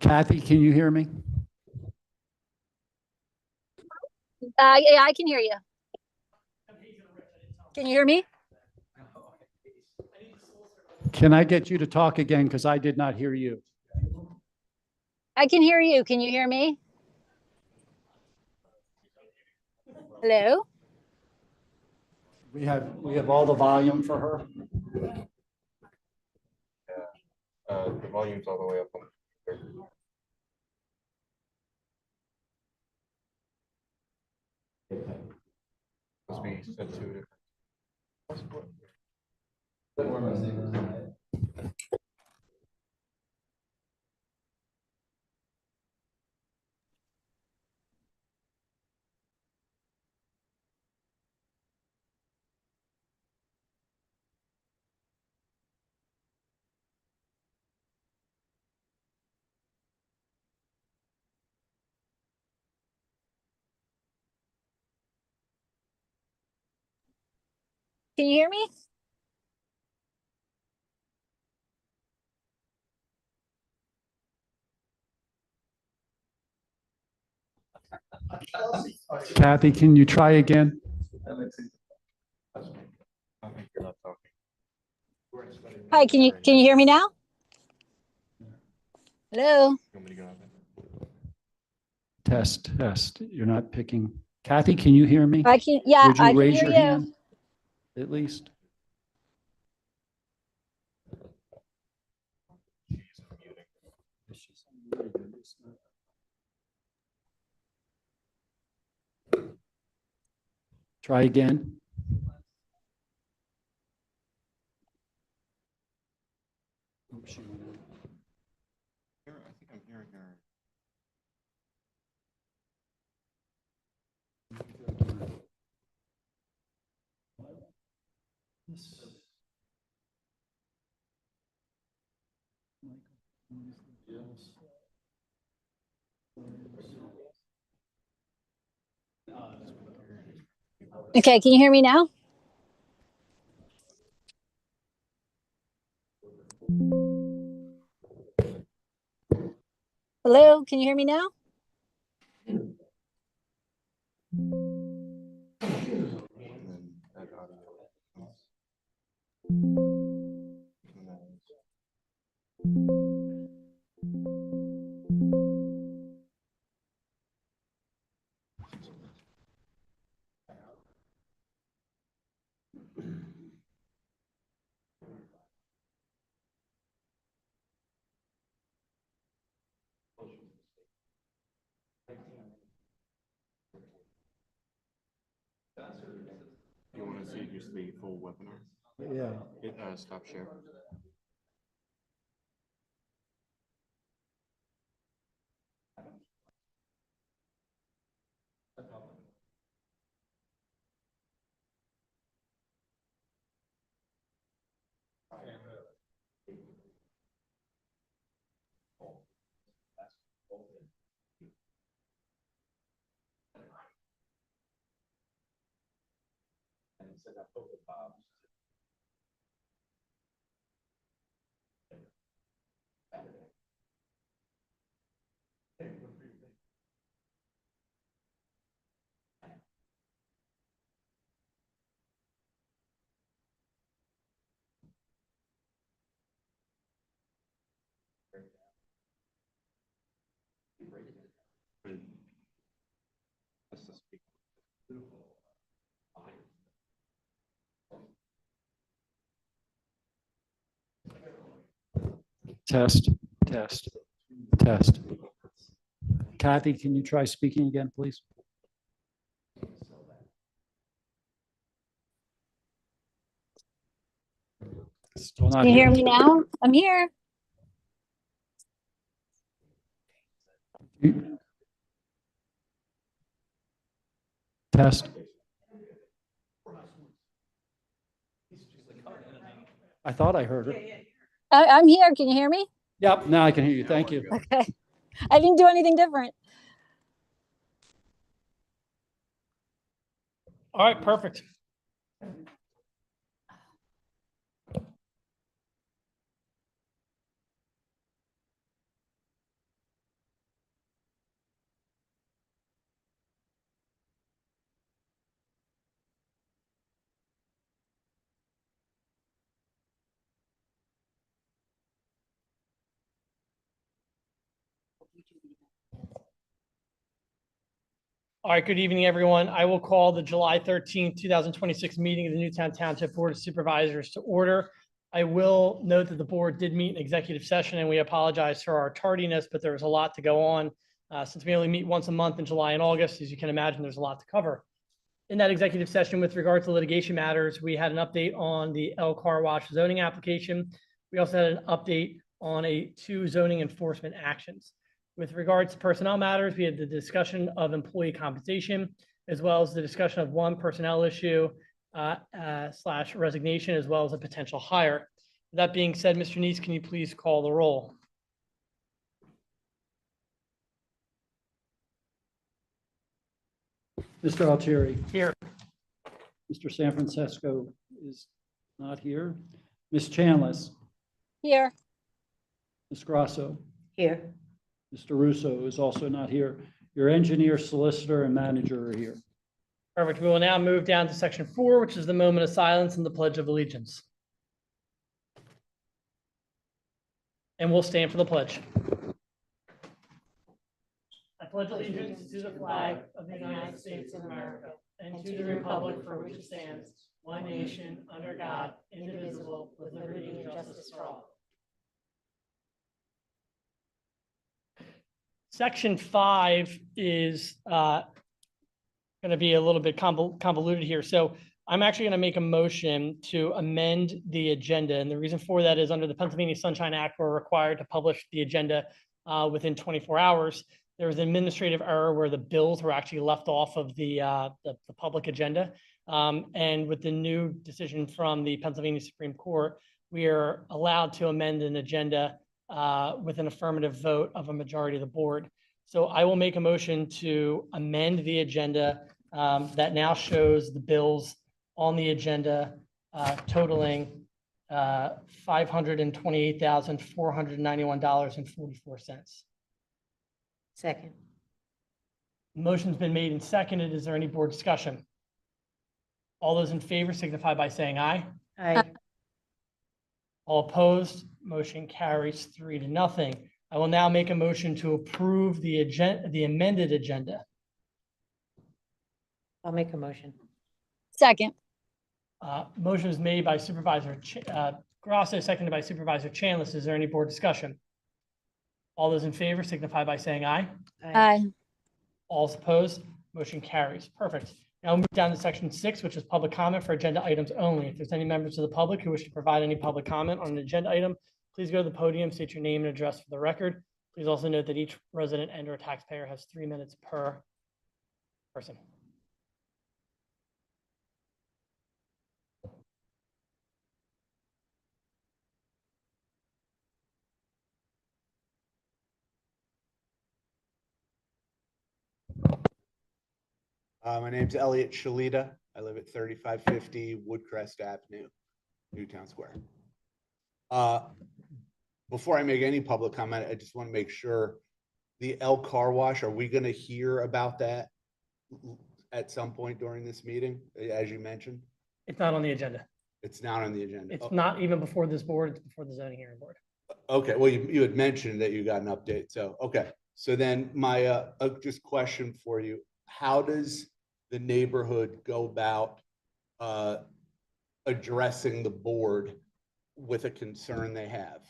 Kathy, can you hear me? Yeah, I can hear you. Can you hear me? Can I get you to talk again? Because I did not hear you. I can hear you. Can you hear me? Hello? We have all the volume for her. The volume's all the way up. Must be set to it. Can you hear me? Kathy, can you try again? Hi, can you hear me now? Hello? Test. You're not picking. Kathy, can you hear me? I can, yeah, Would you I can raise hear your you. hand at least? Try again. Oops, she went out. I think I'm hearing her. Okay, can you hear me now? Hello, can you hear me now? You want to see just the full webinar? Yeah. Hit stop share. Test. Kathy, can you try speaking again, please? Still not Can you hear here. me now? I'm here. Test. I thought I heard her. I'm here. Can you hear me? Yep, now I can hear you. Thank you. Okay. I didn't do anything different. All right, perfect. All right, good evening, everyone. I will call the July 13th, 2026 meeting of the Newtown Township Board of Supervisors to order. I will note that the board did meet in executive session, and we apologize for our tardiness, but there was a lot to go on. Since we only meet once a month in July and August, as you can imagine, there's a lot to cover. In that executive session with regard to litigation matters, we had an update on the L Car Wash zoning application. We also had an update on two zoning enforcement actions. With regards to personnel matters, we had the discussion of employee compensation, as well as the discussion of one personnel issue / resignation, as well as a potential hire. That being said, Mr. Nease, can you please call the roll? Mr. Altieri. Here. Mr. San Francisco is not here. Ms. Chanlis. Here. Ms. Grasso. Here. Mr. Russo is also not here. Your engineer, solicitor, and manager are here. Perfect. We will now move down to section 4, which is the moment of silence and the Pledge of Allegiance. And we'll stand for the pledge. I pledge allegiance to the flag of the United States of America and to the republic for which it stands, one nation, under God, indivisible, with liberty and justice for all. Section 5 is going to be a little bit convoluted here. So I'm actually going to make a motion to amend the agenda. And the reason for that is under the Pennsylvania Sunshine Act, we're required to publish the agenda within 24 hours. There was an administrative error where the bills were actually left off of the public agenda. And with the new decision from the Pennsylvania Supreme Court, we are allowed to amend an agenda with an affirmative vote of a majority of the board. So I will make a motion to amend the agenda that now shows the bills on the agenda totaling $528,491.44. Second. Motion's been made and seconded. Is there any board discussion? All those in favor signify by saying aye. Aye. All opposed, motion carries 3-0. I will now make a motion to approve the amended agenda. I'll make a motion. Second. Motion is made by Supervisor Grasso, seconded by Supervisor Chanlis. Is there any board discussion? All those in favor signify by saying aye. Aye. All opposed, motion carries. Perfect. Now we'll move down to section 6, which is public comment for agenda items only. If there's any members of the public who wish to provide any public comment on an agenda item, please go to the podium, state your name and address for the record. Please also note that each resident and or taxpayer has 3 minutes per person. My name's Elliot Shalita. I live at 3550 Woodcrest Avenue, Newtown Square. Before I make any public comment, I just want to make sure the L Car Wash, are we going to hear about that at some point during this meeting, as you mentioned? It's not on the agenda. It's not on the agenda. It's not even before this board, it's before the zoning hearing board. Okay, well, you had mentioned that you got an update, so, okay. So then my, just question for you, how does the neighborhood go about addressing the board with a concern they have?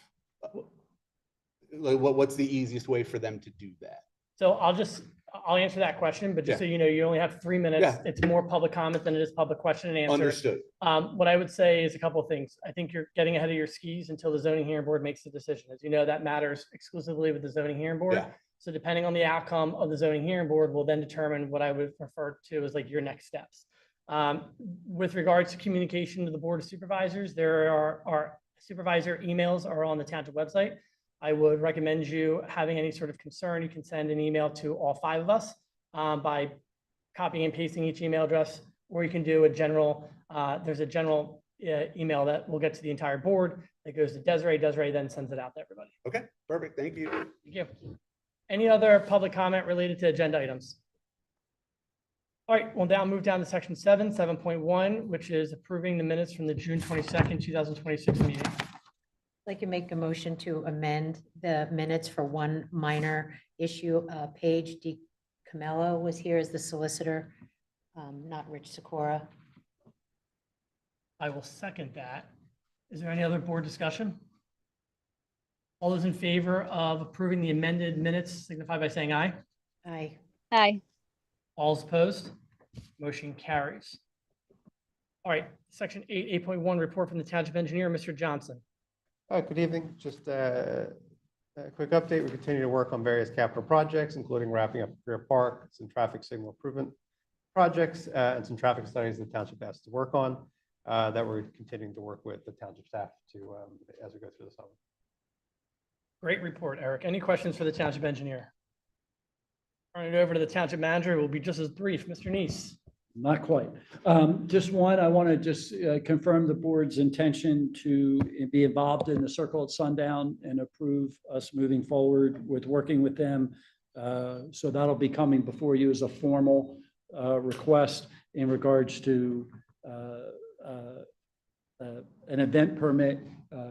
Like, what's the easiest way for them to do that? So I'll answer that question, but just so you know, you only have 3 minutes. Yeah. It's more public comment than it is public question and answer. Understood. What I would say is a couple of things. I think you're getting ahead of your skis until the zoning hearing board makes the decision. As you know, that matters exclusively with the zoning hearing board. Yeah. So depending on the outcome of the zoning hearing board will then determine what I would refer to as like your next steps. With regards to communication to the board of supervisors, there are supervisor emails are on the township website. I would recommend you having any sort of concern, you can send an email to all 5 of us by copying and pasting each email address, or you can do a general, there's a general email that will get to the entire board that goes to Desiree. Desiree then sends it out to everybody. Okay, perfect. Thank you. Thank you. Any other public comment related to agenda items? All right, we'll now move down to section 7.1, which is approving the minutes from the June 22nd, 2026 meeting. Like to make a motion to amend the minutes for one minor issue. Paige DiCamello was here as the solicitor, not Rich Sikora. I will second that. Is there any other board discussion? All those in favor of approving the amended minutes signify by saying aye. Aye. Aye. All opposed? Motion carries. All right, section 8.1, report from the Township Engineer, Mr. Johnson. Good evening. Just a quick update. We continue to work on various capital projects, including wrapping up Career Park, some traffic signal improvement projects, and some traffic studies the township has to work on that we're continuing to work with the township staff to as we go through the summer. Great report, Eric. Any questions for the Township Engineer? Turn it over to the Township Manager. It will be just as brief. Mr. Nease. Not quite. Just one, I want to just confirm the board's intention to be involved in the Circle at Sundown and approve us moving forward with working with them. So that'll be coming before you as a formal request in regards to an event permit.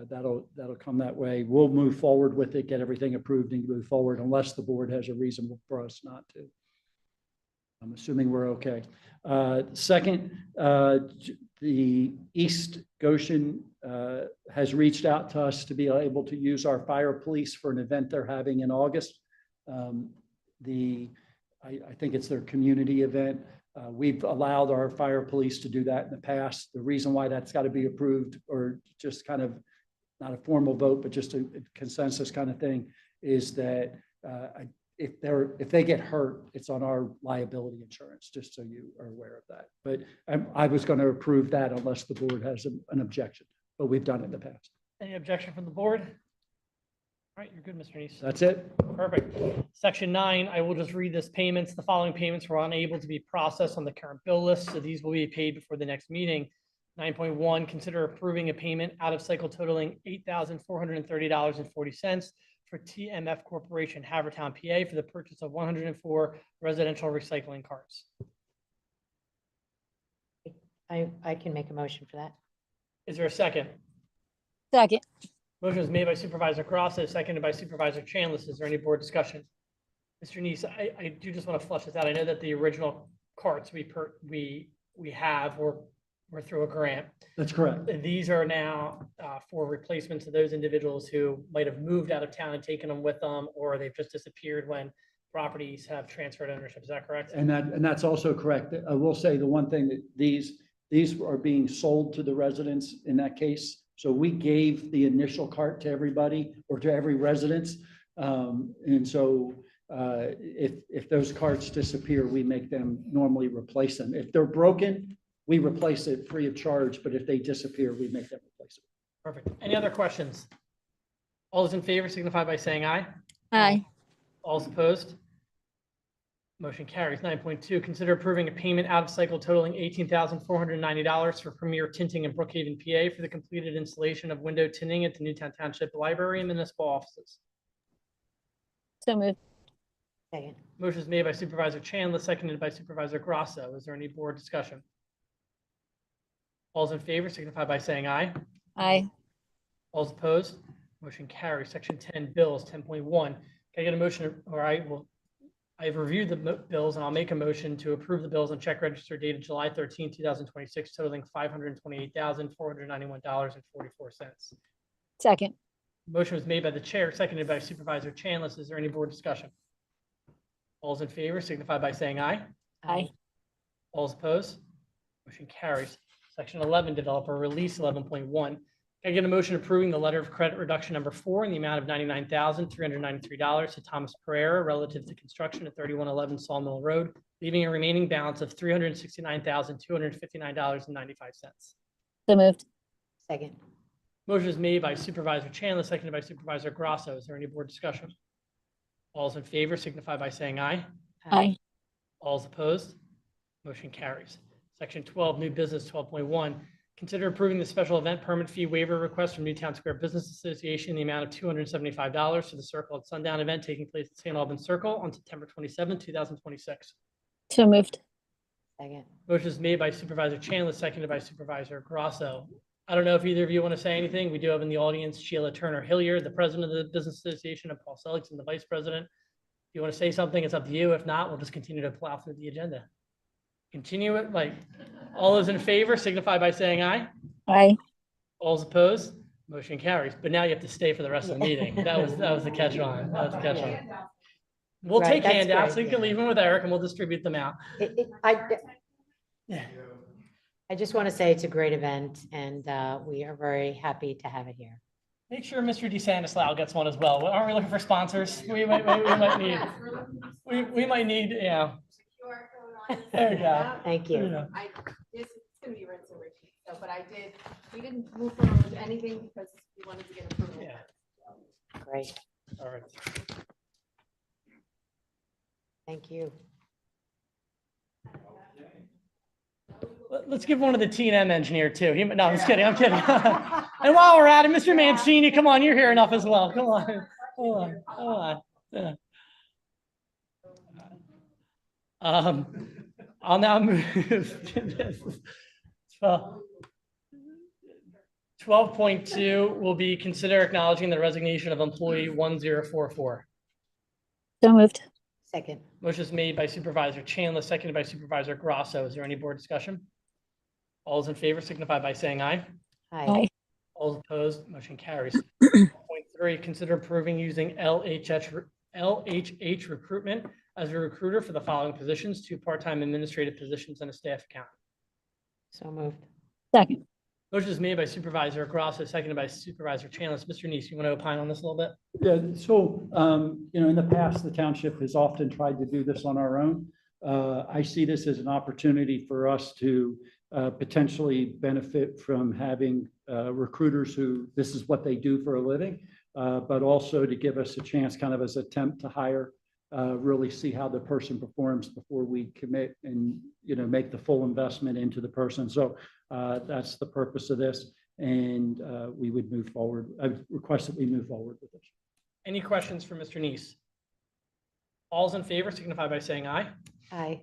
That'll come that way. We'll move forward with it, get everything approved and move forward unless the board has a reason for us not to. I'm assuming we're okay. Second, the East Goshen has reached out to us to be able to use our fire police for an event they're having in August. I think it's their community event. We've allowed our fire police to do that in the past. The reason why that's got to be approved, or just kind of not a formal vote, but just a consensus kind of thing, is that if they get hurt, it's on our liability insurance, just so you are aware of that. But I was going to approve that unless the board has an objection, but we've done it in the past. Any objection from the board? All right, you're good, Mr. Neese. That's it. Perfect. Section 9, I will just read this payments. The following payments were unable to be processed on the current bill list, so these will be paid before the next meeting. 9.1, consider approving a payment out of cycle totaling $8,430.40 for TMF Corporation, Havertown, PA, for the purchase of 104 residential recycling carts. I can make a motion for that. Is there a second? Second. Motion was made by Supervisor Grasso, seconded by Supervisor Chanlis. Is there any board discussion? Mr. Neese, I do just want to flush this out. I know that the original carts we have were through a grant. That's correct. These are now for replacements of those individuals who might have moved out of town and taken them with them, or they've just disappeared when properties have transferred ownership. Is that correct? And that's also correct. I will say the one thing that these are being sold to the residents in that case. So we gave the initial cart to everybody or to every residence. And so if those carts disappear, we make them normally replace them. If they're broken, we replace it free of charge, but if they disappear, we make them replace it. Perfect. Any other questions? All those in favor signify by saying aye. Aye. All those opposed? Motion carries. 9.2, consider approving a payment out of cycle totaling $18,490 for Premier Tinting in Brookhaven, PA, for the completed installation of window tinting at the Newtown Township Library and municipal offices. So moved. Second. Motion is made by Supervisor Chandler, seconded by Supervisor Grasso. Is there any board discussion? All those in favor signify by saying aye. Aye. All those opposed? Motion carries. Section 10, bills, 10.1. Can I get a motion, or I've reviewed the bills, and I'll make a motion to approve the bills on check register dated July 13, 2026, totaling $528,491.44. Second. Motion was made by the chair, seconded by Supervisor Chanlis. Is there any board discussion? All those in favor signify by saying aye. Aye. All those opposed? Motion carries. Section 11, developer release 11.1. Can I get a motion approving the letter of credit reduction number 4 in the amount of $99,393 to Thomas Pereira relative to construction at 3111 Sawmill Road, leaving a remaining balance of $369,259.95. So moved. Second. Motion is made by Supervisor Chandler, seconded by Supervisor Grasso. Is there any board discussion? All those in favor signify by saying aye. Aye. All those opposed? Motion carries. Section 12, new business 12.1. Consider approving the special event permit fee waiver request from Newtown Square Business Association in the amount of $275 for the Circle at Sundown event taking place at St. Albans Circle on September 27, 2026. So moved. Second. Motion is made by Supervisor Chandler, seconded by Supervisor Grasso. I don't know if either of you want to say anything. We do have in the audience Sheila Turner Hilliard, the president of the Business Association, and Paul Seligson, the vice president. If you want to say something, it's up to you. If not, we'll just continue to plow through the agenda. Continue it, like, all those in favor signify by saying aye. Aye. All those opposed, motion carries. But now you have to stay for the rest of the meeting. That was the catch on. That was the catch on. We'll Right, take that's handouts, so great, you can yeah. leave them with Eric and we'll distribute them out. Yeah. I just want to say it's a great event and we are very happy to have it here. Make sure Mr. DeSantis gets one as well. Aren't we looking for sponsors? We might need, yeah. There you go. Thank you. Yeah. This is gonna be rinse and repeat, so, but we didn't move forward with anything because we wanted to get approval. Yeah. Great. All right. Thank you. Let's give one of the TMF engineer too. No, I'm just kidding. I'm kidding. And while we're at it, Mr. Mancini, come on, you're here enough as well. Come on. Hold on. Hold on. Yeah. I'll now move to this. 12.2 will be consider acknowledging the resignation of employee 1044. So moved. Second. Motion is made by Supervisor Chandler, seconded by Supervisor Grasso. Is there any board discussion? All those in favor signify by saying aye. Aye. All those opposed, motion carries. 12.3, consider approving using LHH recruitment as a recruiter for the following positions: 2 part-time administrative positions and a staff accountant. So moved. Second. Motion is made by Supervisor Grasso, seconded by Supervisor Chandler. Mr. Neese, you want to opine on this a little bit? Yeah, so, in the past, the township has often tried to do this on our own. I see this as an opportunity for us to potentially benefit from having recruiters who, this is what they do for a living, but also to give us a chance kind of as an attempt to hire, really see how the person performs before we commit and, make the full investment into the person. So that's the purpose of this. And we would move forward. I request that we move forward with this. Any questions for Mr. Neese? All's in favor signify by saying aye. Aye.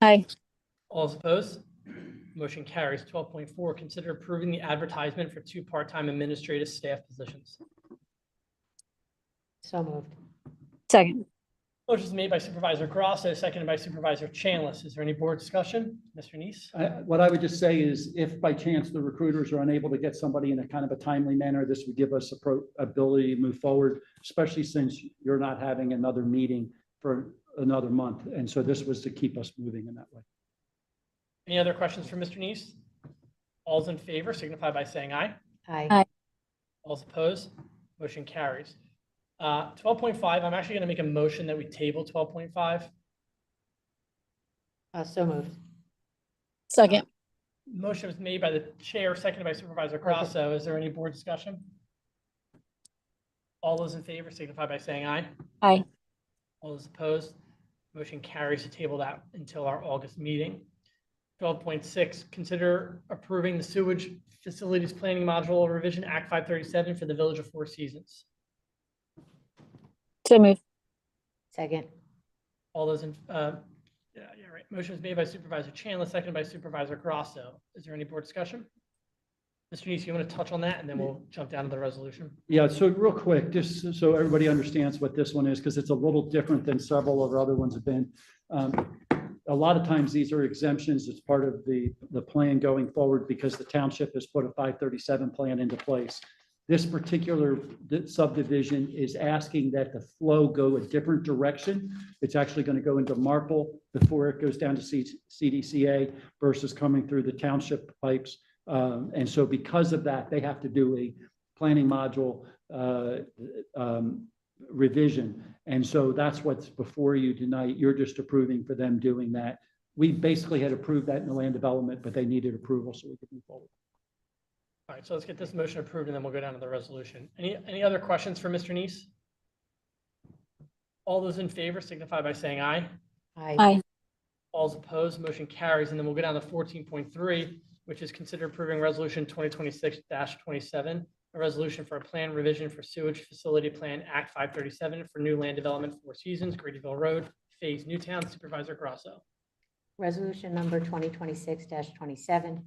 Aye. All is opposed? Motion carries. 12.4, consider approving the advertisement for 2 part-time administrative staff positions. So moved. Second. Motion is made by Supervisor Grasso, seconded by Supervisor Chandler. Is there any board discussion? Mr. Neese? What I would just say is if by chance the recruiters are unable to get somebody in a kind of a timely manner, this would give us ability to move forward, especially since you're not having another meeting for another month. And so this was to keep us moving in that way. Any other questions for Mr. Neese? All's in favor signify by saying aye. Aye. Aye. All's opposed? Motion carries. 12.5, I'm actually going to make a motion that we table 12.5. So moved. Second. Motion was made by the chair, seconded by Supervisor Grasso. Is there any board discussion? All those in favor signify by saying aye. Aye. All those opposed? Motion carries to table that until our August meeting. 12.6, consider approving the sewage facilities planning module revision Act 537 for the Village of Four Seasons. So moved. Second. All those in, right. Motion is made by Supervisor Chandler, seconded by Supervisor Grasso. Is there any board discussion? Mr. Neese, you want to touch on that and then we'll jump down to the resolution? Yeah, so real quick, just so everybody understands what this one is, because it's a little different than several of our other ones have been. A lot of times these are exemptions. It's part of the plan going forward because the township has put a 537 plan into place. This particular subdivision is asking that the flow go a different direction. It's actually going to go into Marple before it goes down to CDCA versus coming through the township pipes. And so because of that, they have to do a planning module revision. And so that's what's before you tonight. You're just approving for them doing that. We basically had approved that in the land development, but they needed approval so we could move forward. All right, so let's get this motion approved and then we'll go down to the resolution. Any other questions for Mr. Neese? All those in favor signify by saying aye. Aye. Aye. All opposed, motion carries. And then we'll go down to 14.3, which is consider approving resolution 2026-27, a resolution for a plan revision for sewage facility plan Act 537 for new land development, Four Seasons, Gradyville Road, Phase Newtown. Supervisor Grasso. Resolution number 2026-27,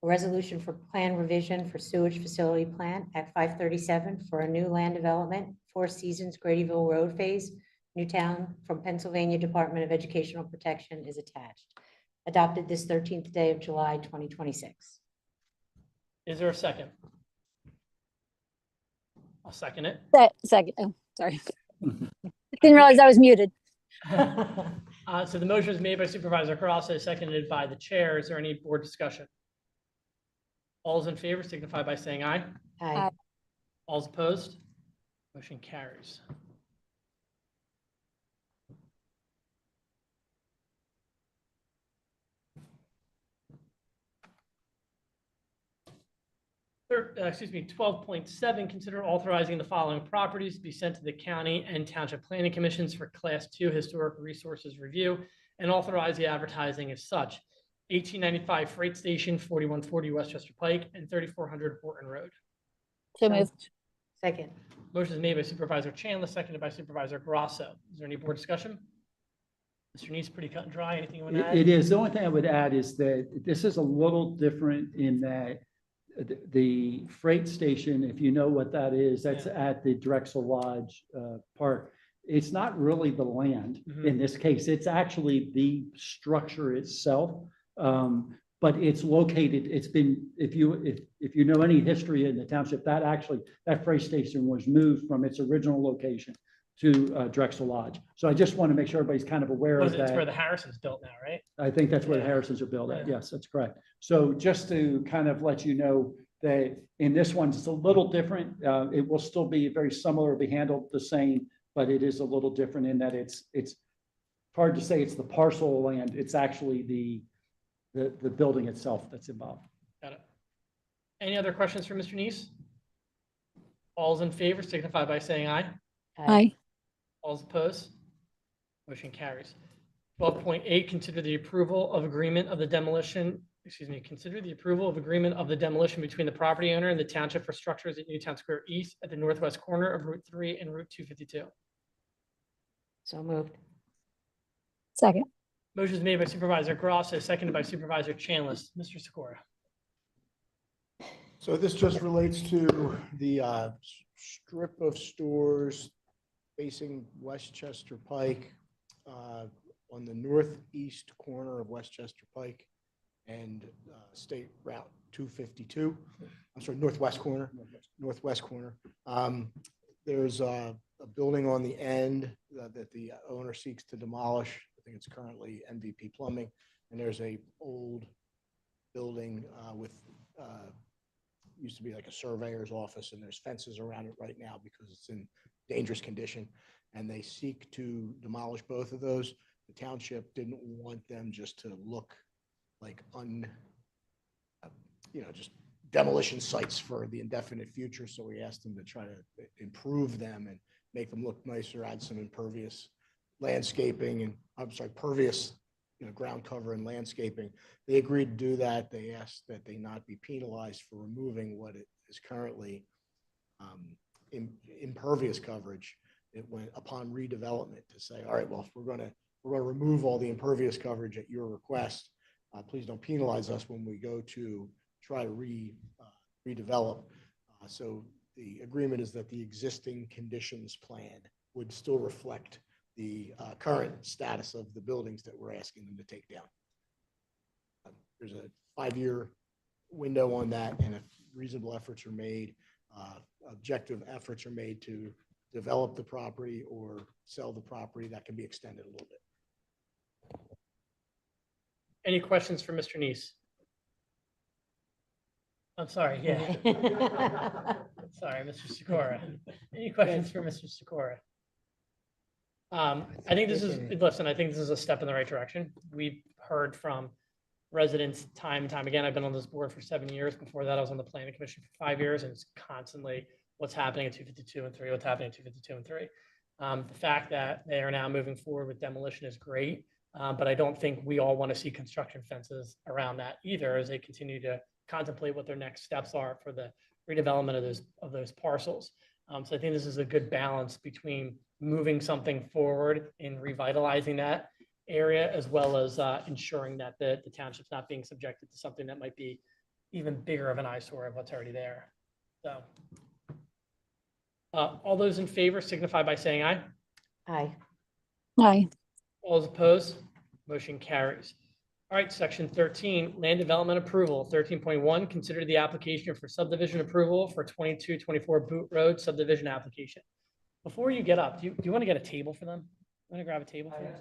A resolution for plan revision for sewage facility plant at 537 for a new land development, Four Seasons Gradyville Road Phase, Newtown, from Pennsylvania Department of Educational Protection is attached. Adopted this 13th day of July, 2026. Is there a second? I'll second it. Second, oh, sorry. Didn't realize I was muted. So the motion is made by Supervisor Grasso, seconded by the chair. Is there any board discussion? All's in favor signify by saying aye. Aye. All's opposed? Motion carries. Excuse me, 12.7, consider authorizing the following properties to be sent to the county and township planning commissions for Class 2 historic resources review and authorize the advertising as such. 1895 Freight Station, 4140 Westchester Pike, and 3400 Horton Road. So moved. Second. Motion is made by Supervisor Chandler, seconded by Supervisor Grasso. Is there any board discussion? Mr. Neese, pretty cut and dry. Anything you want to add? It is. The only thing I would add is that this is a little different in that the freight station, if you know what that is, that's at the Drexel Lodge Park. It's not really the land in this case. It's actually the structure itself. But it's located, it's been, if you know any history in the township, that freight station was moved from its original location to Drexel Lodge. So I just want to make sure everybody's kind of aware of that. It's where the Harrison's built now, right? I think that's where the Yeah. Harrisons are built at. Yeah. Yes, that's correct. So just to kind of let you know that in this one, it's a little different. It will still be very similar, be handled the same, but it is a little different in that it's hard to say it's the parcel of land. It's actually the building itself that's involved. Got it. Any other questions for Mr. Neese? All's in favor signify by saying aye. Aye. All's opposed? Motion carries. 12.8, consider the approval of agreement of the demolition, consider the approval of agreement of the demolition between the property owner and the township for structures at Newtown Square East at the northwest corner of Route 3 and Route 252. So moved. Second. Motion is made by Supervisor Grasso, seconded by Supervisor Chanlis. Mr. Sikora. So this just relates to the strip of stores facing Westchester Pike on the northeast corner of Westchester Pike and State Route 252. I'm sorry, northwest corner. There's a building on the end that the owner seeks to demolish. I think it's currently MVP Plumbing, and there's a old building with used to be like a surveyor's office, and there's fences around it right now because it's in dangerous condition, and they seek to demolish both of those. The township didn't want them just to look like just demolition sites for the indefinite future, so we asked them to try to improve them and make them look nicer, add some impervious landscaping and pervious ground cover and landscaping. They agreed to do that. They asked that they not be penalized for removing what it is currently impervious coverage. It went upon redevelopment to say, all right, well, if we're going to remove all the impervious coverage at your request, please don't penalize us when we go to try to redevelop. So the agreement is that the existing conditions plan would still reflect the current status of the buildings that we're asking them to take down. There's a 5-year window on that, and if reasonable efforts are made, objective efforts are made to develop the property or sell the property, that can be extended a little bit. Any questions for Mr. Neese? I'm sorry, yeah. Sorry, Mr. Sikora. Any questions for Mr. Sikora? I think this is a step in the right direction. We've heard from residents time and time again. I've been on this board for 7 years. Before that, I was on the planning commission for 5 years, and it's constantly what's happening at 252 and 3, what's happening at 252 and 3. The fact that they are now moving forward with demolition is great, but I don't think we all want to see construction fences around that either as they continue to contemplate what their next steps are for the redevelopment of those parcels. So I think this is a good balance between moving something forward in revitalizing that area, as well as ensuring that the township's not being subjected to something that might be even bigger of an eyesore of what's already there. So. All those in favor signify by saying aye. Aye. Aye. All those opposed, motion carries. All right, section 13, land development approval. 13.1, consider the application for subdivision approval for 2224 Boot Road subdivision application. Before you get up, do you want to get a table for them? Want to grab a table for them?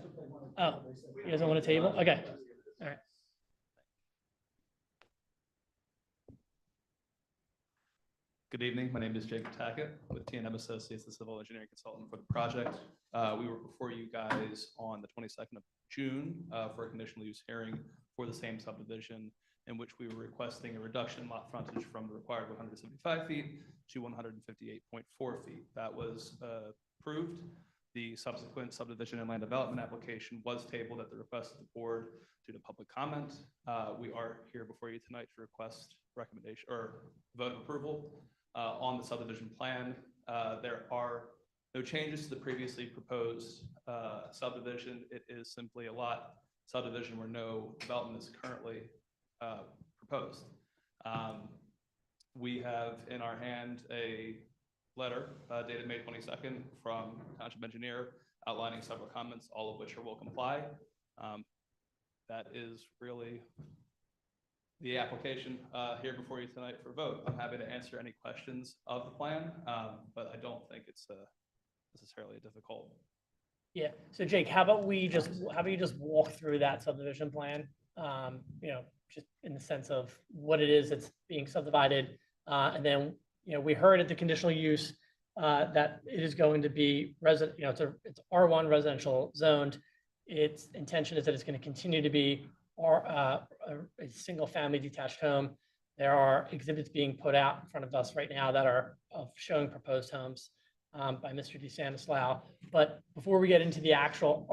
Oh, you guys don't want a table? Okay, all right. Good evening. My name is Jacob Tackett with TMF Associates, the civil engineering consultant for the project. We were before you guys on the 22nd of June for a conditional use hearing for the same subdivision, in which we were requesting a reduction in lot frontage from the required 175 feet to 158.4 feet. That was approved. The subsequent subdivision and land development application was tabled at the request of the board due to public comment. We are here before you tonight to request recommendation or vote of approval on the subdivision plan. There are no changes to the previously proposed subdivision. It is simply a lot subdivision where no development is currently proposed. We have in our hand a letter dated May 22nd from Township Engineer outlining several comments, all of which will comply. That is really the application here before you tonight for vote. I'm happy to answer any questions of the plan, but I don't think it's necessarily a difficult. Yeah, so Jake, how about you just walk through that subdivision plan? Just in the sense of what it is that's being subdivided. And then, we heard at the conditional use that it is going to be resident, it's R1 residential zoned. Its intention is that it's going to continue to be a single family detached home. There are exhibits being put out in front of us right now that are showing proposed homes by Mr. DeSanislaw. But before we get into the actual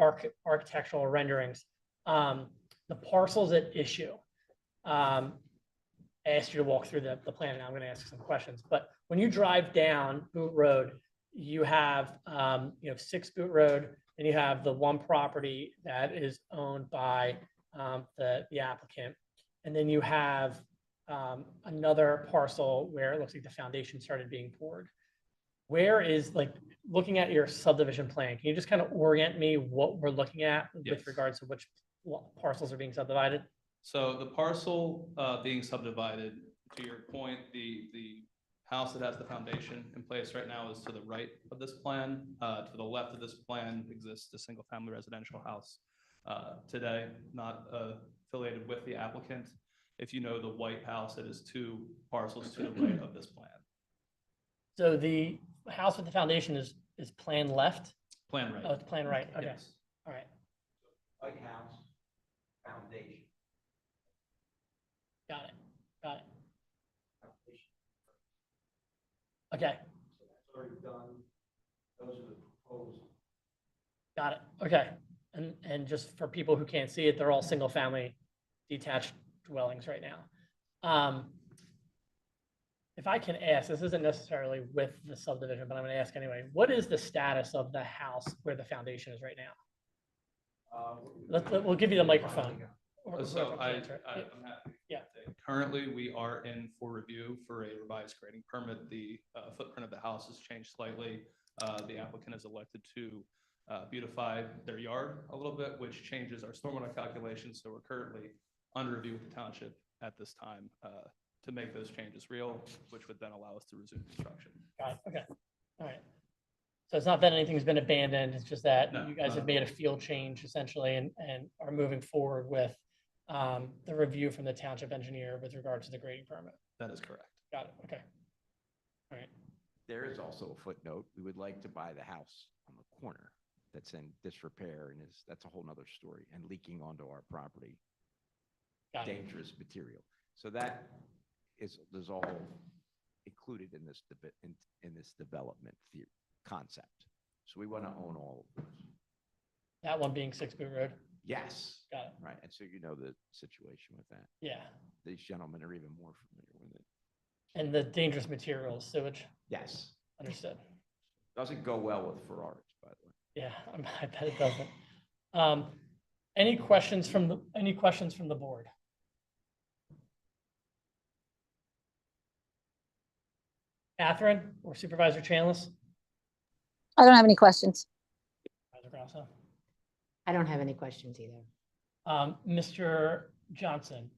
architectural renderings, the parcels at issue, I asked you to walk through the plan, and I'm going to ask some questions. But when you drive down Boot Road, you have 6 Boot Road, and you have the one property that is owned by the applicant. And then you have another parcel where it looks like the foundation started being poured. Where is, looking at your subdivision plan, can you just kind of orient me what we're looking at with regards to which parcels are being subdivided? So the parcel being subdivided, to your point, the house that has the foundation in place right now is to the right of this plan. To the left of this plan exists a single family residential house today, not affiliated with the applicant. If you know the white house, it is 2 parcels to the right of this plan. So the house with the foundation is plan left? Plan right. Oh, it's plan right. Okay. Yes. All right. White House foundation. Got it. Got it. Okay. So that's already done. Those are the proposals. Got it. Okay. And just for people who can't see it, they're all single family detached dwellings right now. If I can ask, this isn't necessarily with the subdivision, but I'm going to ask anyway. What is the status of the house where the foundation is right now? We'll give you the microphone. So I'm happy. Yeah. Currently, we are in for review for a revised grading permit. The footprint of the house has changed slightly. The applicant has elected to beautify their yard a little bit, which changes our stormwater calculations. So we're currently under review with the township at this time to make those changes real, which would then allow us to resume construction. Got it. Okay. All right. So it's not that anything's been abandoned. It's just that No, you guys have made a field change essentially and are moving forward with the review from the township engineer with regard to the grading permit. That is correct. Got it. Okay. All right. There is also a footnote. We would like to buy the house on the corner that's in disrepair and that's a whole nother story, and leaking onto our property, Got it. dangerous material. So that is all included in this in this development concept. So we want to own all of those. That one being 6 Boot Road. Yes. Got it. Right. And so you know the situation with that. Yeah. These gentlemen are even more familiar with it. And the dangerous materials, sewage. Yes. Understood. Doesn't go well with Ferraris, by the way. Yeah, I bet it doesn't. Any questions from the board? Catherine or Supervisor Chanlis? I don't have any questions. Supervisor Grasso? I don't have any questions either. Mr. Johnson,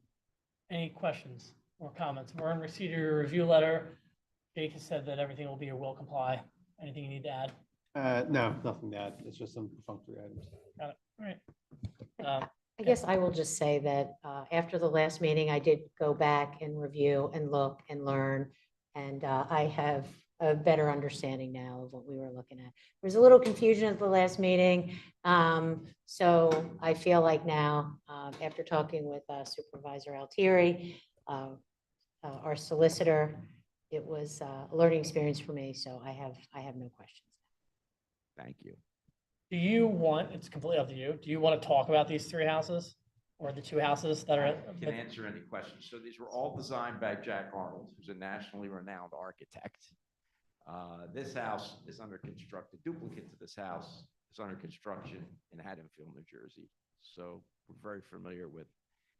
any questions or comments? We're in receipt of your review letter. Jake has said that everything will be or will comply. Anything you need to add? No, nothing to add. It's just some perfunctory items. Got it. All right. I guess I will just say that after the last meeting, I did go back and review and look and learn. And I have a better understanding now of what we were looking at. There was a little confusion at the last meeting. So I feel like now, after talking with Supervisor Altieri, our solicitor, it was a learning experience for me. So I have no questions. Thank you. Do you want, it's completely up to you. Do you want to talk about these three houses or the two houses that are? I can answer any questions. So these were all designed by Jack Arnold, who's a nationally renowned architect. This house is under construction. Duplicate to this house is under construction in Haddonfield, New Jersey. So we're very familiar with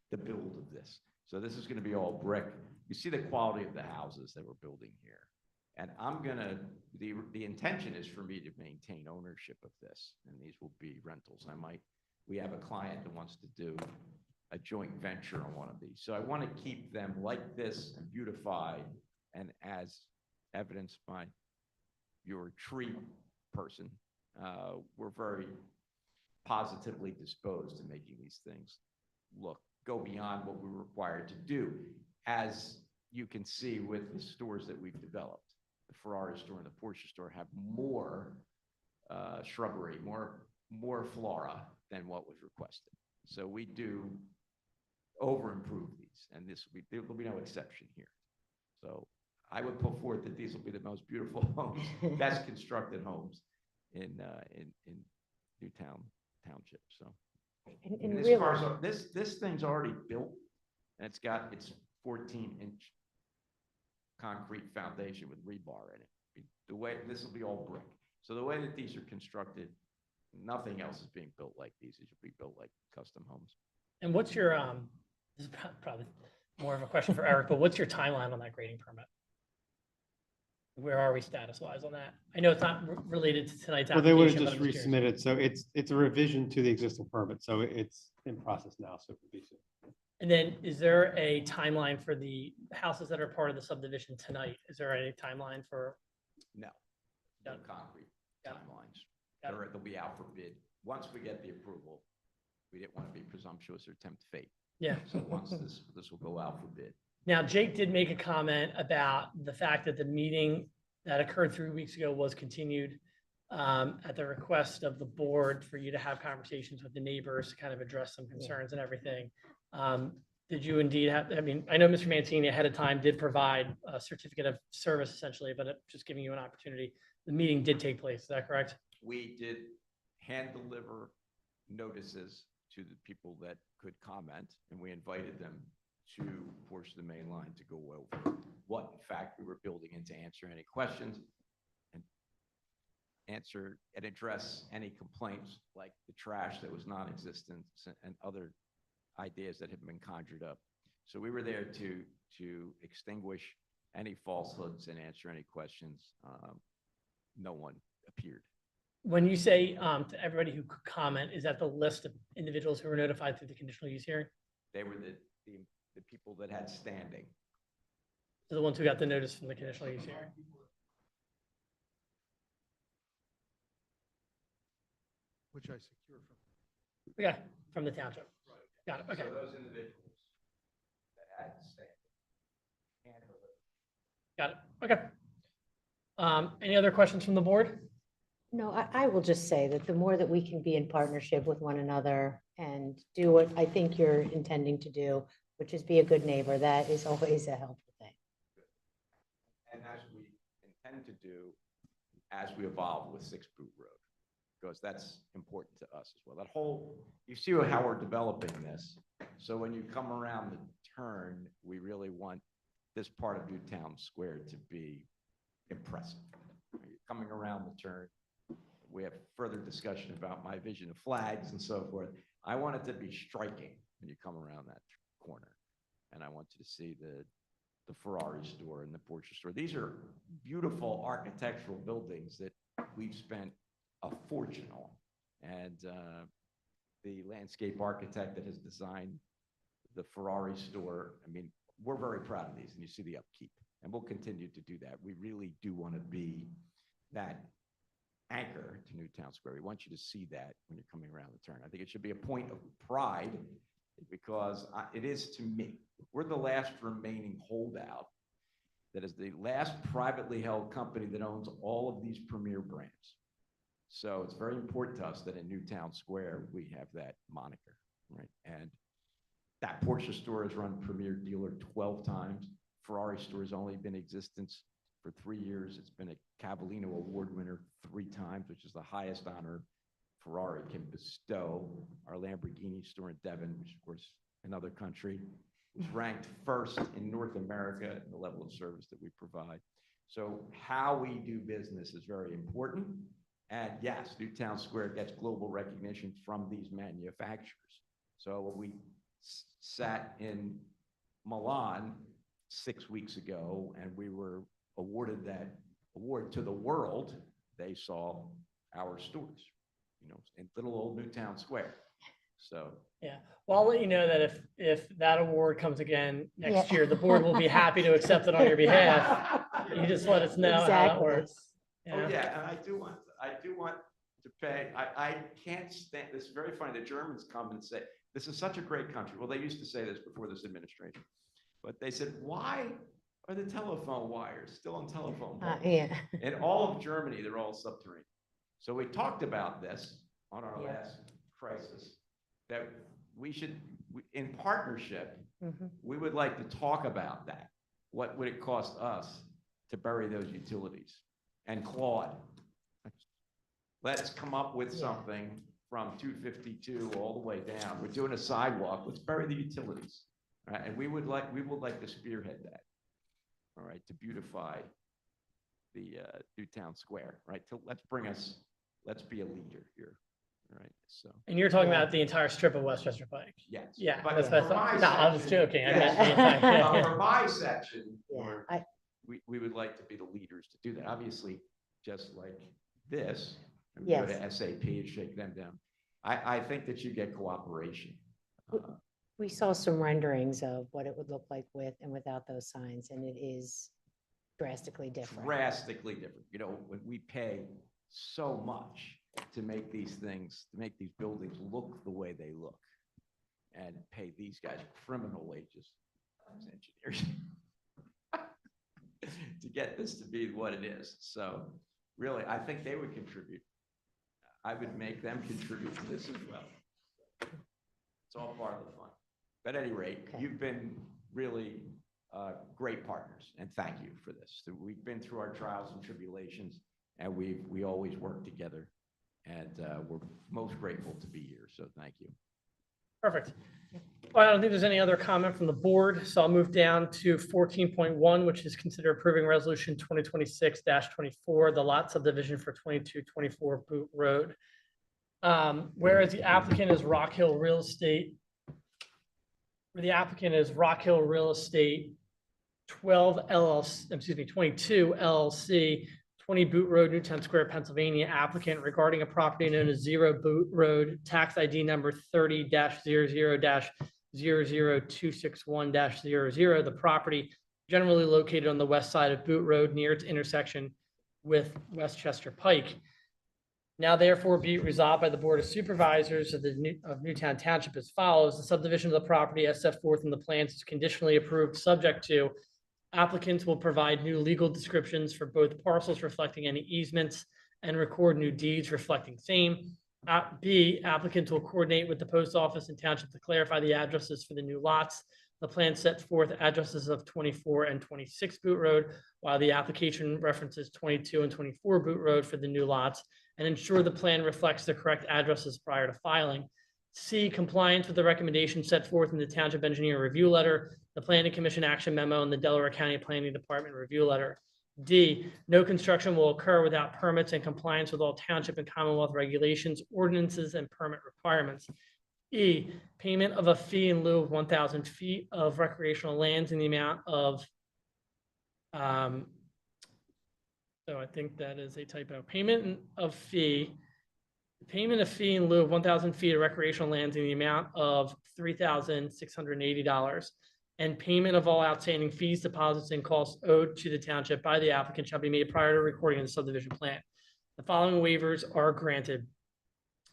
the build of this. So this is going to be all brick. You see the quality of the houses that we're building here. And the intention is for me to maintain ownership of this, and these will be rentals. We have a client that wants to do a joint venture on one of these. So I want to keep them like this and beautified, and as evidenced by your tree person, we're very positively disposed to making these things go beyond what we're required to do. As you can see with the stores that we've developed, the Ferrari store and the Porsche store have more shrubbery, more flora than what was requested. So we do over improve these, and there will be no exception here. So I would put forth that these will be the most beautiful homes, best constructed homes in Newtown Township. So And as really, far as this thing's already built, and it's got its 14-inch concrete foundation with rebar in it. The way this will be all brick. So the way that these are constructed, nothing else is being built like these. These will be built like custom homes. And what's your, this is probably more of a question for Eric, but what's your timeline on that grading permit? Where are we status wise on that? I know it's not related to tonight's Well, they would have application, just but I'm curious. resubmitted. So it's a revision to the existing permit. So it's in process now. So it would be soon. And then is there a timeline for the houses that are part of the subdivision tonight? Is there any timeline for? No, no concrete Got it. timelines. Got it. They'll be out for bid. Once we get the approval, we didn't want to be presumptuous or tempt fate. Yeah. So once this will go out for bid. Now, Jake did make a comment about the fact that the meeting that occurred 3 weeks ago was continued at the request of the board for you to have conversations with the neighbors to kind of address some concerns and everything. Did you indeed have, I mean, I know Mr. Mancini ahead of time did provide a certificate of service essentially, but just giving you an opportunity. The meeting did take place. Is that correct? We did hand deliver notices to the people that could comment, and we invited them to portion the main line to go over what in fact we were building and to answer any questions and answer and address any complaints like the trash that was non-existent and other ideas that had been conjured up. So we were there to extinguish any falsehoods and answer any questions. No one appeared. When you say to everybody who could comment, is that the list of individuals who were notified through the conditional use hearing? They were the people that had standing. So the ones who got the notice from the conditional use hearing? Which I secured from. Okay, from the township. Got it, okay. So those individuals that had standing. Got it. Okay. Any other questions from the board? no, I will just say that the more that we can be in partnership with one another and do what I think you're intending to do, which is be a good neighbor, that is always a helpful thing. And as we intend to do, as we evolve with 6 Boot Road, because that's important to us as well. That whole, you see how we're developing this. So when you come around the turn, we really want this part of Newtown Square to be impressive. You're coming around the turn. We have further discussion about my vision of flags and so forth. I want it to be striking when you come around that corner. And I want you to see the Ferrari store and the Porsche store. These are beautiful architectural buildings that we've spent a fortune on. And the landscape architect that has designed the Ferrari store, I mean, we're very proud of these, and you see the upkeep, and we'll continue to do that. We really do want to be that anchor to Newtown Square. We want you to see that when you're coming around the turn. I think it should be a point of pride because it is to me. We're the last remaining holdout that is the last privately held company that owns all of these premier brands. So it's very important to us that in Newtown Square, we have that moniker, right? And that Porsche store has run premier dealer 12 times. Ferrari store has only been in existence for 3 years. It's been a Cavallino Award winner 3 times, which is the highest honor Ferrari can bestow. Our Lamborghini store in Devon, which of course another country, was ranked first in North America in the level of service that we provide. So how we do business is very important. And yes, Newtown Square gets global recognition from these manufacturers. So when we sat in Milan 6 weeks ago and we were awarded that award to the world, they saw our stores, you know, in little old Newtown Square. So Yeah, well, I'll let you know that if that award comes again next Yeah. year, the board will be happy to accept it on your behalf. You just let us know how that Exactly. works. oh yeah, and I do want to pay. I can't stand this. Is very funny. The Germans come and say, "This is such a great country." Well, they used to say this before this administration, but they said, "Why are the telephone wires still on telephone poles?" Yeah. In all of Germany, they're all subterranean. So we talked about this on our last crisis, that we should, in partnership, Mhm. we would like to talk about that. What would it cost us to bury those utilities? And Claude, let's come up with something from 252 all the way down. We're doing a sidewalk. Let's bury the utilities. Right? And we would like to spearhead that. All right, to beautify the Newtown Square. Right. So let's be a leader here. All right. So And you're talking about the entire strip of Westchester Pike. yes. Yeah, But that's what for I my thought. No, I was section, joking. I yes. meant the entire- yeah. For my section, Yeah, we would like to be the leaders to do that. Obviously, just like this, and we go to Yes. SAP and shake them down. I think that you get cooperation. We saw some renderings of what it would look like with and without those signs, and it is drastically different. Drastically different. You know, when we pay so much to make these things, to make these buildings look the way they look, and pay these guys criminal wages as engineers to get this to be what it is. So really, I think they would contribute. I would make them contribute to this as well. It's all part of the fun. But at any rate, Okay. you've been really great partners, and thank you for this. So we've been through our trials and tribulations, and we always work together, and we're most grateful to be here. So thank you. Perfect. Well, I don't think there's any other comment from the board, so I'll move down to 14.1, which is consider approving resolution 2026-24, the lot subdivision for 2224 Boot Road. Whereas the applicant is Rock Hill Real Estate, 12 LLC, 22 LLC, 20 Boot Road, Newtown Square, Pennsylvania, applicant regarding a property known as 0 Boot Road, tax ID number 30-00-00261-00. The property generally located on the west side of Boot Road near its intersection with Westchester Pike. Now therefore be it resolved by the Board of Supervisors of Newtown Township as follows. The subdivision of the property as set forth in the plans is conditionally approved, subject to applicants will provide new legal descriptions for both parcels reflecting any easements and record new deeds reflecting same. B, applicants will coordinate with the post office and township to clarify the addresses for the new lots. The plan sets forth addresses of 24 and 26 Boot Road, while the application references 22 and 24 Boot Road for the new lots, and ensure the plan reflects the correct addresses prior to filing. C, compliance with the recommendations set forth in the Township Engineer Review Letter, the Planning Commission Action Memo, and the Delaware County Planning Department Review Letter. D, no construction will occur without permits and compliance with all township and Commonwealth regulations, ordinances, and permit requirements. E, payment of a fee in lieu of 1,000 feet of recreational lands in the amount of So I think that is a typo. Payment of fee. Payment of fee in lieu of 1,000 feet of recreational lands in the amount of $3,680. And payment of all outstanding fees, deposits, and costs owed to the township by the applicant shall be made prior to recording of the subdivision plan. The following waivers are granted.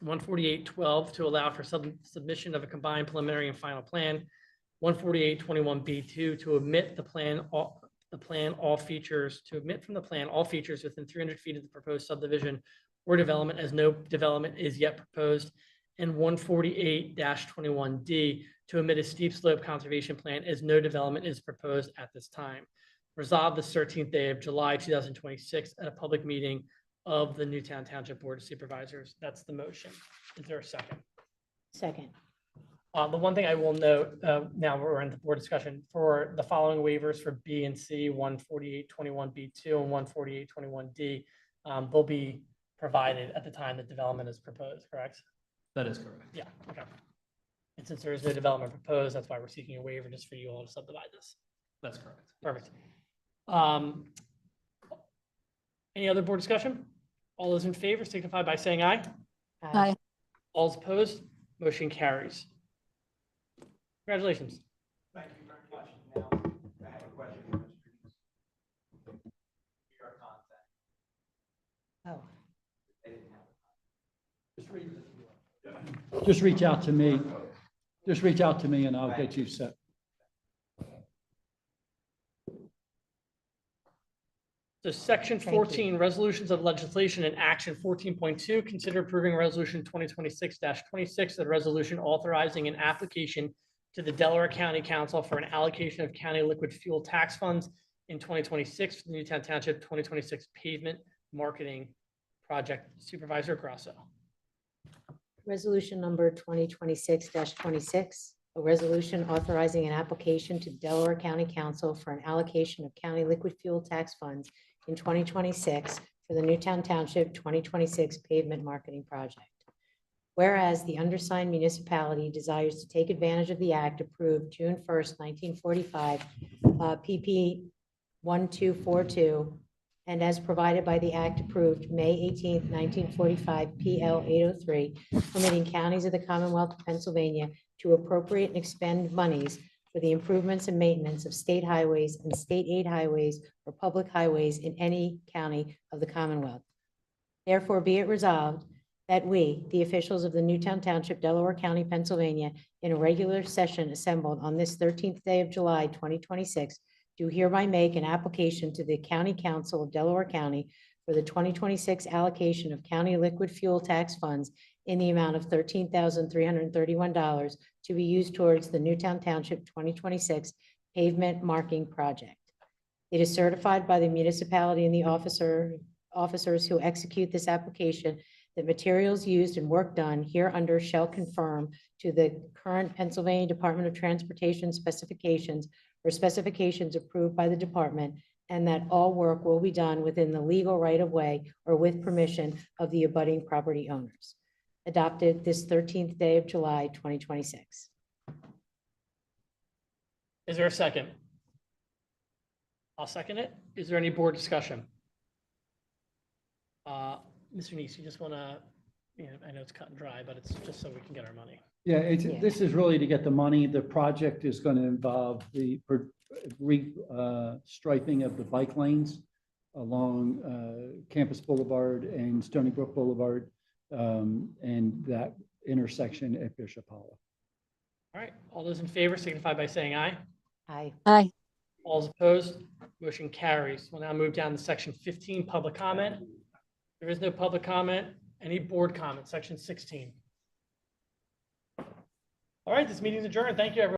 148.12 to allow for submission of a combined preliminary and final plan. 148.21B2 to omit all features within 300 feet of the proposed subdivision or development as no development is yet proposed. And 148-21D to omit a steep slope conservation plan as no development is proposed at this time. Resolved this 13th day of July 2026 at a public meeting of the Newtown Township Board of Supervisors. That's the motion. Is there a second? Second. The one thing I will note, now we're in the board discussion, for the following waivers for B and C, 148.21B2 and 148.21D, they'll be provided at the time that development is proposed, correct? That is correct. Yeah, okay. And since there is no development proposed, that's why we're seeking a waiver, just for you all to subdivide this. That's correct. Perfect. Any other board discussion? All those in favor signify by saying aye. Aye. All opposed, motion carries. Congratulations. Thank you very much. Now, I have a question for Mr. Nease. Your contact. Oh, They didn't have Just reach out to me. Just reach out to me and I'll get you set. So section Thank you. 14, resolutions of legislation and action 14.2, consider approving resolution 2026-26, the resolution authorizing an application to the Delaware County Council for an allocation of county liquid fuel tax funds in 2026 for the Newtown Township 2026 pavement marketing project. Supervisor Grasso. resolution number 2026-26, a resolution authorizing an application to Delaware County Council for an allocation of county liquid fuel tax funds in 2026 for the Newtown Township 2026 pavement marketing project. Whereas the undersigned municipality desires to take advantage of the act approved June 1st, 1945, PP 1242, and as provided by the act approved May 18th, 1945, PL 803, permitting counties of the Commonwealth of Pennsylvania to appropriate and expend monies for the improvements and maintenance of state highways and state aid highways or public highways in any county of the Commonwealth. Therefore, be it resolved that we, the officials of the Newtown Township, Delaware County, Pennsylvania, in a regular session assembled on this 13th day of July, 2026, do hereby make an application to the County Council of Delaware County for the 2026 allocation of county liquid fuel tax funds in the amount of $13,331 to be used towards the Newtown Township 2026 pavement marking project. It is certified by the municipality and the officers who execute this application that materials used and work done hereunder shall conform to the current Pennsylvania Department of Transportation specifications or specifications approved by the department, and that all work will be done within the legal right-of-way or with permission of the abutting property owners. Adopted this 13th day of July, 2026. Is there a second? I'll second it. Is there any board discussion? Mr. Neese, you just want to, I know it's cut and dry, but it's just so we can get our money. Yeah, Yeah. this is really to get the money. The project is going to involve the striping of the bike lanes along Campus Boulevard and Stony Brook Boulevard, and that intersection at Bishop Hollow. All right, all those in favor signify by saying aye. Aye. Aye. All opposed, motion carries. We'll now move down to section 15, public comment. There is no public comment. Any board comment, section 16. All right, this meeting is adjourned. Thank you, everyone.